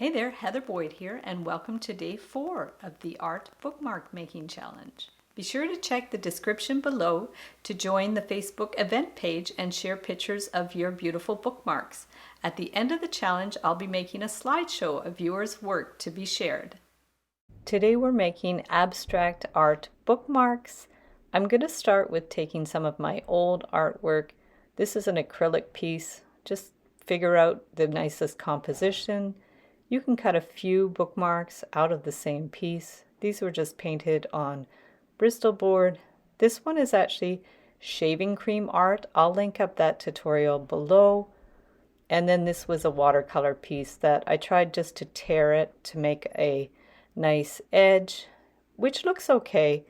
Hey there, Heather Boyd here, and welcome to day 4 of the Art Bookmark Making Challenge. Be sure to check the description below to join the Facebook event page and share pictures of your beautiful bookmarks. At the end of the challenge, I'll be making a slideshow of viewers' work to be shared. Today we're making abstract art bookmarks. I'm going to start with taking some of my old artwork. This is an acrylic piece. Just figure out the nicest composition. You can cut a few bookmarks out of the same piece. These were just painted on Bristol board. This one is actually shaving cream art. I'll link up that tutorial below. And then this was a watercolor piece that I tried just to tear it to make a nice edge, which looks okay,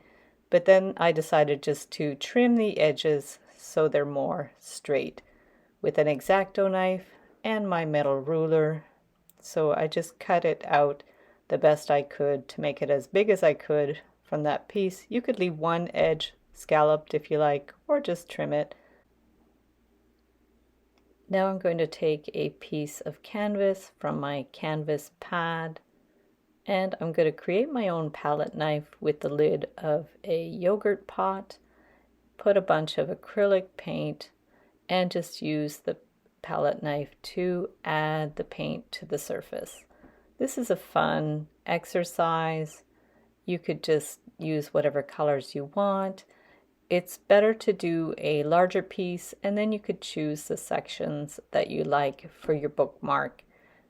but then I decided just to trim the edges so they're more straight with an X-Acto knife and my metal ruler. So I just cut it out the best I could to make it as big as I could from that piece. You could leave one edge scalloped if you like, or just trim it. Now I'm going to take a piece of canvas from my canvas pad, and I'm going to create my own palette knife with the lid of a yogurt pot, put a bunch of acrylic paint, and just use the palette knife to add the paint to the surface. This is a fun exercise. You could just use whatever colors you want. It's better to do a larger piece, and then you could choose the sections that you like for your bookmark.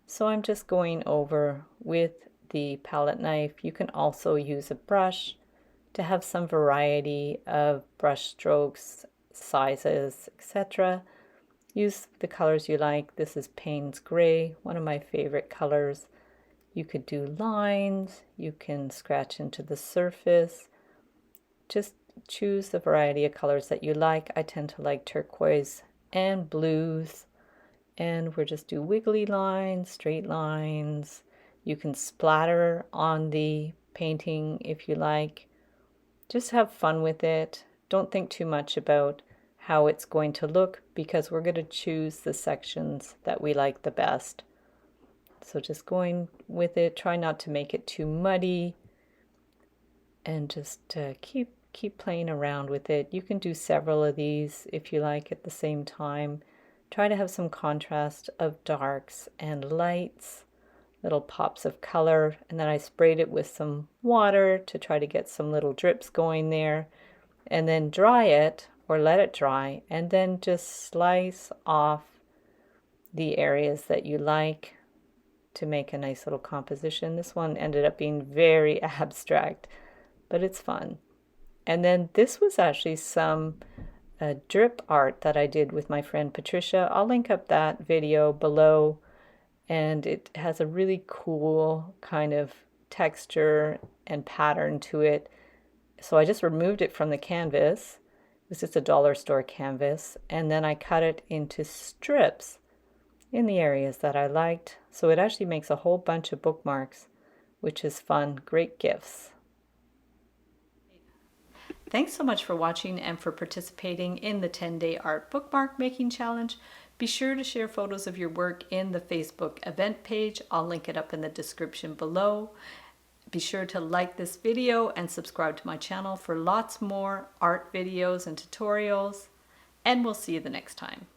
So I'm just going over with the palette knife. You can also use a brush to have some variety of brush strokes, sizes, etc. Use the colors you like. This is Payne's Gray, one of my favorite colors. You could do lines, you can scratch into the surface. Just choose the variety of colors that you like. I tend to like turquoise and blues. And we'll just do wiggly lines, straight lines. You can splatter on the painting if you like. Just have fun with it. Don't think too much about how it's going to look, because we're going to choose the sections that we like the best. So just going with it, try not to make it too muddy, and just keep playing around with it. You can do several of these if you like at the same time. Try to have some contrast of darks and lights, little pops of color, and then I sprayed it with some water to try to get some little drips going there, and then dry it or let it dry, and then just slice off the areas that you like to make a nice little composition. This one ended up being very abstract, but it's fun. And then this was actually some drip art that I did with my friend Patricia. I'll link up that video below, and it has a really cool kind of texture and pattern to it. So I just removed it from the canvas. It was just a dollar store canvas, and then I cut it into strips in the areas that I liked. So it actually makes a whole bunch of bookmarks, which is fun. Great gifts. Thanks so much for watching and for participating in the 10-day art bookmark making challenge. Be sure to share photos of your work in the Facebook event page. I'll link it up in the description below. Be sure to like this video and subscribe to my channel for lots more art videos and tutorials. And we'll see you the next time.